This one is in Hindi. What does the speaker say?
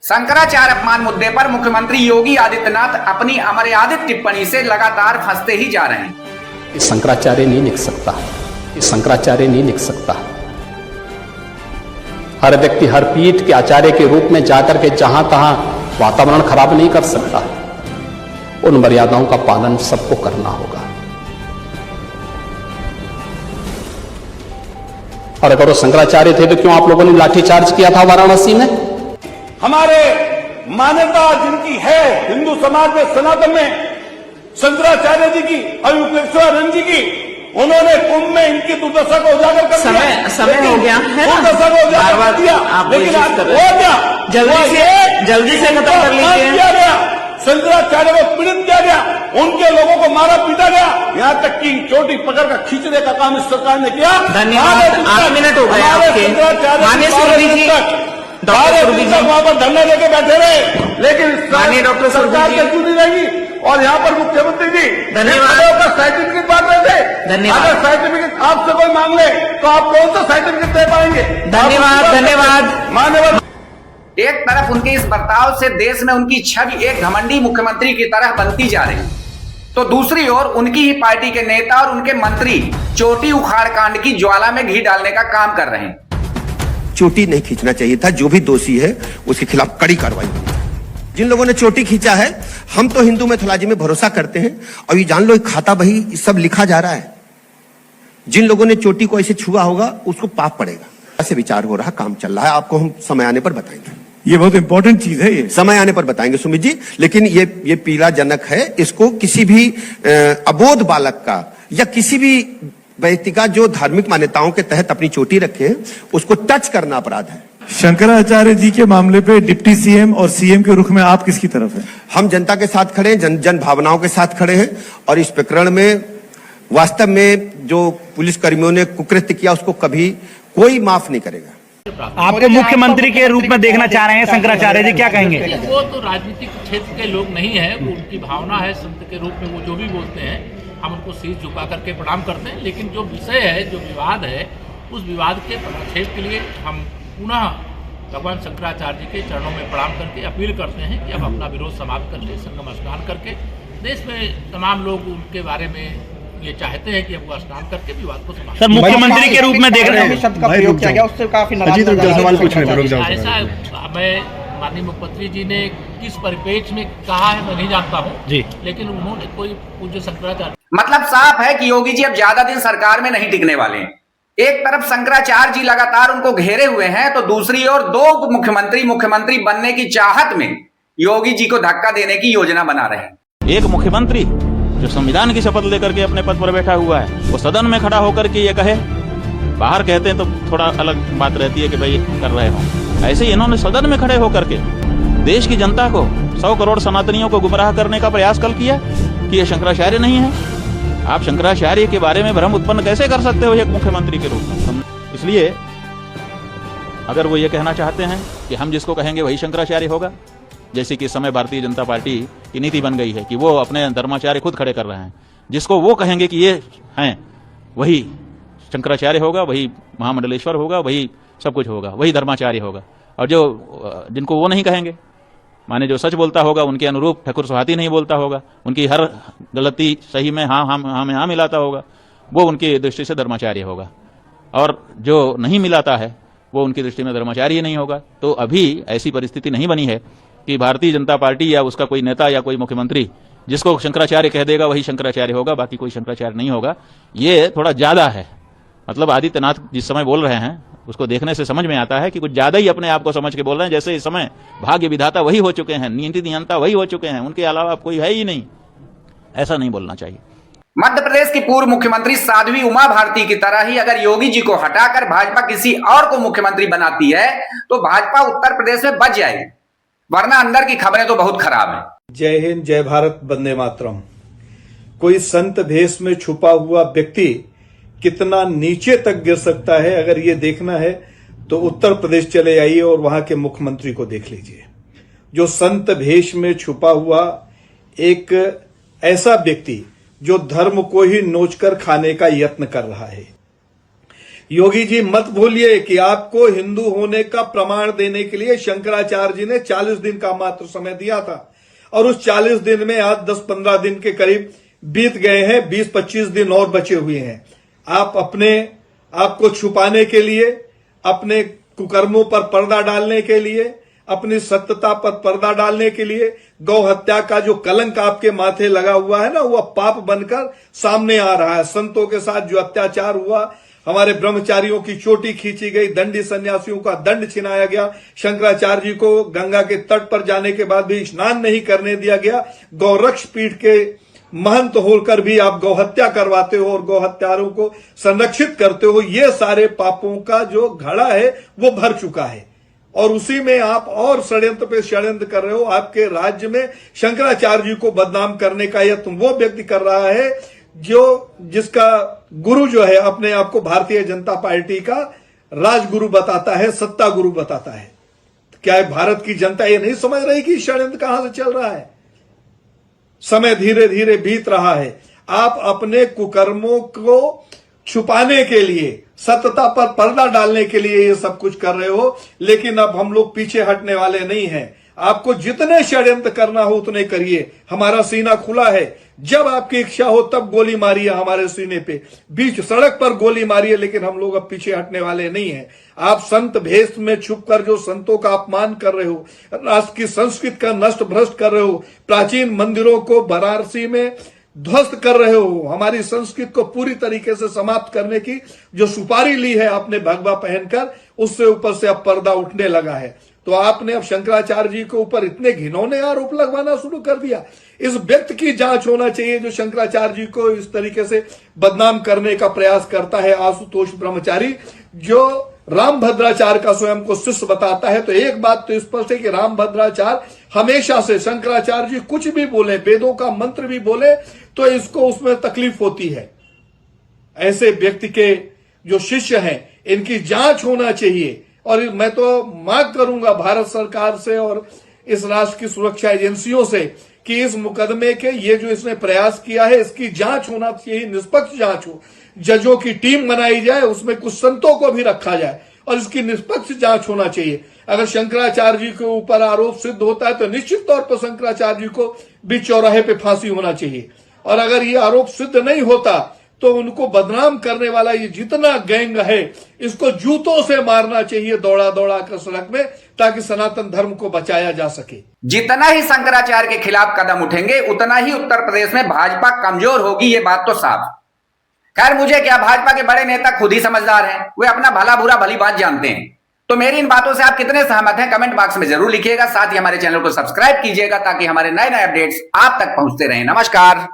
शंकराचार्य अपमान मुद्दे पर मुख्यमंत्री योगी आदित्यनाथ अपनी अमर्यादित टिप्पणी से लगातार फंसते ही जा रहे हैं। शंकराचार्य नहीं लिख सकता, शंकराचार्य नहीं लिख सकता। हर व्यक्ति हर पीठ के आचार्य के रूप में जाकर के जहां तहां वातावरण खराब नहीं कर सकता। उन मर्यादाओं का पालन सबको करना होगा। और अगर वो शंकराचार्य थे तो क्यों आप लोगों ने लाठीचार्ज किया था वाराणसी में? हमारे मान्यता जिनकी है हिंदू समाज में, सनातन में, शंकराचार्य जी की और युक्तेश्वरानंद जी की, उन्होंने कुंभ में इनकी दुर्दशा को उजागर कर दिया। समय हो गया है, दुर्दशा को उजागर कर दिया, लेकिन आज हो गया, जल्दी से खत्म कर लीजिए। किया गया, शंकराचार्य को पीड़ित किया गया, उनके लोगों को मारा पीटा गया, यहाँ तक कि चोटी पकड़कर खींचने का काम इस सरकार ने किया। धन्यवाद। 8 मिनट हो गए आपके। माननीय सुरभि जी, डॉक्टर सुरभि जी वहां पर धरना लेके बैठे रहे, लेकिन माननीय डॉक्टर सरकार से जुड़ी रही। और यहाँ पर मुख्यमंत्री जी धन्यवाद सर्टिफिकेट बांट रहे थे। धन्यवाद। अगर सर्टिफिकेट आपसे कोई मांग ले तो आप कौन सा सर्टिफिकेट दे पाएंगे? धन्यवाद। मान्यवर, एक तरफ उनके इस बर्ताव से देश में उनकी छवि एक घमंडी मुख्यमंत्री की तरह बनती जा रही, तो दूसरी ओर उनकी ही पार्टी के नेता और उनके मंत्री चोटी उखाड़ कांड की ज्वाला में घी डालने का काम कर रहे हैं। चोटी नहीं खींचना चाहिए था। जो भी दोषी है उसके खिलाफ कड़ी कार्रवाई होगी। जिन लोगों ने चोटी खींचा है, हम तो हिंदू मैथोलॉजी में भरोसा करते हैं और ये जान लो खाता बही सब लिखा जा रहा है। जिन लोगों ने चोटी को ऐसे छुआ होगा उसको पाप पड़ेगा। ऐसे विचार हो रहा, काम चल रहा है, आपको हम समय आने पर बताएंगे। ये बहुत इंपॉर्टेंट चीज है, ये समय आने पर बताएंगे सुमित जी। लेकिन ये पीड़ाजनक है। इसको किसी भी अबोध बालक का या किसी भी व्यक्ति का जो धार्मिक मान्यताओं के तहत अपनी चोटी रखे हैं उसको टच करना अपराध है। शंकराचार्य जी के मामले पे डिप्टी सीएम और सीएम के रुख में आप किसकी तरफ हैं? हम जनता के साथ खड़े हैं, जन भावनाओं के साथ खड़े हैं और इस प्रकरण में वास्तव में जो पुलिस कर्मियों ने कुकृत्य किया उसको कभी कोई माफ नहीं करेगा। आपको मुख्यमंत्री के रूप में देखना चाह रहे हैं शंकराचार्य जी, क्या कहेंगे? वो तो राजनीतिक क्षेत्र के लोग नहीं है, वो उनकी भावना है संत के रूप में, वो जो भी बोलते हैं हम उनको शीश झुका करके प्रणाम करते हैं। लेकिन जो विषय है, जो विवाद है, उस विवाद के पराक्षेप के लिए हम पुनः भगवान शंकराचार्य जी के चरणों में प्रणाम करके अपील करते हैं कि अब अपना विरोध समाप्त करके संगम स्नान करके, देश में तमाम लोग उनके बारे में ये चाहते हैं कि अब वो स्नान करके विवाद को समाप्त। सर, मुख्यमंत्री के रूप में देख रहे हैं शब्द का प्रयोग किया गया, उससे काफी ऐसा मैं माननीय मुख्यमंत्री जी ने किस परिप्रेक्ष्य में कहा है मैं नहीं जानता हूँ जी, लेकिन उन्होंने कोई पूज्य शंकराचार्य, मतलब साफ है कि योगी जी अब ज्यादा दिन सरकार में नहीं टिकने वाले हैं। एक तरफ शंकराचार्य जी लगातार उनको घेरे हुए हैं, तो दूसरी ओर दो मुख्यमंत्री बनने की चाहत में योगी जी को धक्का देने की योजना बना रहे हैं। एक मुख्यमंत्री जो संविधान की शपथ लेकर के अपने पद पर बैठा हुआ है, वो सदन में खड़ा होकर के ये कहे, बाहर कहते हैं तो थोड़ा अलग बात रहती है कि भाई कर रहे हो, ऐसे ही इन्होंने सदन में खड़े होकर के देश की जनता को, 100 करोड़ सनातनियों को गुमराह करने का प्रयास कल किया कि ये शंकराचार्य नहीं है। आप शंकराचार्य के बारे में भ्रम उत्पन्न कैसे कर सकते हो एक मुख्यमंत्री के रूप में? इसलिए अगर वो ये कहना चाहते हैं कि हम जिसको कहेंगे वही शंकराचार्य होगा, जैसे कि इस समय भारतीय जनता पार्टी की नीति बन गई है कि वो अपने धर्माचार्य खुद खड़े कर रहे हैं, जिसको वो कहेंगे कि ये हैं वही शंकराचार्य होगा, वही महामंडलेश्वर होगा, वही सब कुछ होगा, वही धर्माचार्य होगा। और जो जिनको वो नहीं कहेंगे, माने जो सच बोलता होगा उनके अनुरूप ठाकुर सुहाती नहीं बोलता होगा, उनकी हर गलती सही में हाँ मिलाता होगा, वो उनकी दृष्टि से धर्माचार्य होगा। और जो नहीं मिलाता है वो उनकी दृष्टि में धर्माचार्य ही नहीं होगा। तो अभी ऐसी परिस्थिति नहीं बनी है कि भारतीय जनता पार्टी या उसका कोई नेता या कोई मुख्यमंत्री जिसको शंकराचार्य कह देगा वही शंकराचार्य होगा, बाकी कोई शंकराचार्य नहीं होगा। ये थोड़ा ज्यादा है। मतलब आदित्यनाथ जिस समय बोल रहे हैं उसको देखने से समझ में आता है कि कुछ ज्यादा ही अपने आप को समझ के बोल रहे हैं, जैसे इस समय भाग्य विधाता वही हो चुके हैं, नीति नियंता वही हो चुके हैं, उनके अलावा कोई है ही नहीं। ऐसा नहीं बोलना चाहिए। मध्य प्रदेश की पूर्व मुख्यमंत्री साध्वी उमा भारती की तरह ही अगर योगी जी को हटाकर भाजपा किसी और को मुख्यमंत्री बनाती है तो भाजपा उत्तर प्रदेश में बच जाएगी, वरना अंदर की खबरें तो बहुत खराब है। जय हिंद, जय भारत, वंदे मातरम। कोई संत भेष में छुपा हुआ व्यक्ति कितना नीचे तक गिर सकता है, अगर ये देखना है तो उत्तर प्रदेश चले जाइए और वहां के मुख्यमंत्री को देख लीजिए। जो संत भेष में छुपा हुआ एक ऐसा व्यक्ति जो धर्म को ही नोचकर खाने का यत्न कर रहा है, योगी जी मत भूलिए कि आपको हिंदू होने का प्रमाण देने के लिए शंकराचार्य जी ने 40 दिन का मात्र समय दिया था, और उस 40 दिन में आज 10-15 दिन के करीब बीत गए हैं, 20-25 दिन और बचे हुए हैं। आप अपने आपको छुपाने के लिए, अपने कुकर्मों पर पर्दा डालने के लिए, अपनी सत्यता पर पर्दा डालने के लिए गौ हत्या का जो कलंक आपके माथे लगा हुआ है ना, वो पाप बनकर सामने आ रहा है। संतों के साथ जो अत्याचार हुआ, हमारे ब्रह्मचारियों की चोटी खींची गई, दंडी सन्यासियों का दंड छिनाया गया, शंकराचार्य जी को गंगा के तट पर जाने के बाद भी स्नान नहीं करने दिया गया, गौरक्ष पीठ के महंत होकर भी आप गौहत्या करवाते हो और गौहत्यारों को संरक्षित करते हो। ये सारे पापों का जो घड़ा है वो भर चुका है, और उसी में आप और षड्यंत्र पे षड्यंत्र कर रहे हो। आपके राज्य में शंकराचार्य जी को बदनाम करने का यत्न वो व्यक्ति कर रहा है जिसका गुरु जो है अपने आप को भारतीय जनता पार्टी का राजगुरु बताता है, सत्ता गुरु बताता है। क्या भारत की जनता ये नहीं समझ रही कि षड्यंत्र कहां से चल रहा है? समय धीरे धीरे बीत रहा है। आप अपने कुकर्मों को छुपाने के लिए, सत्यता पर पर्दा डालने के लिए ये सब कुछ कर रहे हो, लेकिन अब हम लोग पीछे हटने वाले नहीं हैं। आपको जितने षड्यंत्र करना हो उतने करिए, हमारा सीना खुला है। जब आपकी इच्छा हो तब गोली मारिए हमारे सीने पे, बीच सड़क पर गोली मारिए, लेकिन हम लोग अब पीछे हटने वाले नहीं हैं। आप संत भेष में छुपकर जो संतों का अपमान कर रहे हो, राष्ट्र की संस्कृति का नष्ट भ्रष्ट कर रहे हो, प्राचीन मंदिरों को वाराणसी में ध्वस्त कर रहे हो, हमारी संस्कृति को पूरी तरीके से समाप्त करने की जो सुपारी ली है आपने भगवा पहनकर, उससे ऊपर से अब पर्दा उठने लगा है। तो आपने अब शंकराचार्य जी के ऊपर इतने घिनौने आरोप लगवाना शुरू कर दिया। इस व्यक्ति की जांच होना चाहिए जो शंकराचार्य जी को इस तरीके से बदनाम करने का प्रयास करता है। आशुतोष ब्रह्मचारी जो रामभद्राचार्य का स्वयं को शिष्य बताता है, तो एक बात तो स्पष्ट है कि रामभद्राचार्य हमेशा से शंकराचार्य जी कुछ भी बोले, वेदों का मंत्र भी बोले, तो इसको उसमें तकलीफ होती है। ऐसे व्यक्ति के जो शिष्य हैं इनकी जांच होना चाहिए। और मैं तो मांग करूंगा भारत सरकार से और इस राष्ट्र की सुरक्षा एजेंसियों से कि इस मुकदमे के ये जो इसने प्रयास किया है इसकी जांच होना चाहिए, निष्पक्ष जांच हो, जजों की टीम बनाई जाए, उसमें कुछ संतों को भी रखा जाए और इसकी निष्पक्ष जांच होना चाहिए। अगर शंकराचार्य जी के ऊपर आरोप सिद्ध होता है तो निश्चित तौर पर शंकराचार्य जी को भी चौराहे पे फांसी होना चाहिए, और अगर ये आरोप सिद्ध नहीं होता तो उनको बदनाम करने वाला ये जितना गैंग है इसको जूतों से मारना चाहिए दौड़ा दौड़ा कर सड़क में, ताकि सनातन धर्म को बचाया जा सके। जितना ही शंकराचार्य के खिलाफ कदम उठेंगे उतना ही उत्तर प्रदेश में भाजपा कमजोर होगी, ये बात तो साफ। खैर मुझे क्या, भाजपा के बड़े नेता खुद ही समझदार हैं, वे अपना भला बुरा भली बात जानते हैं। तो मेरी इन बातों से आप कितने सहमत हैं कमेंट बॉक्स में जरूर लिखिएगा। साथ ही हमारे चैनल को सब्सक्राइब कीजिएगा ताकि हमारे नए नए अपडेट्स आप तक पहुंचते रहें। नमस्कार।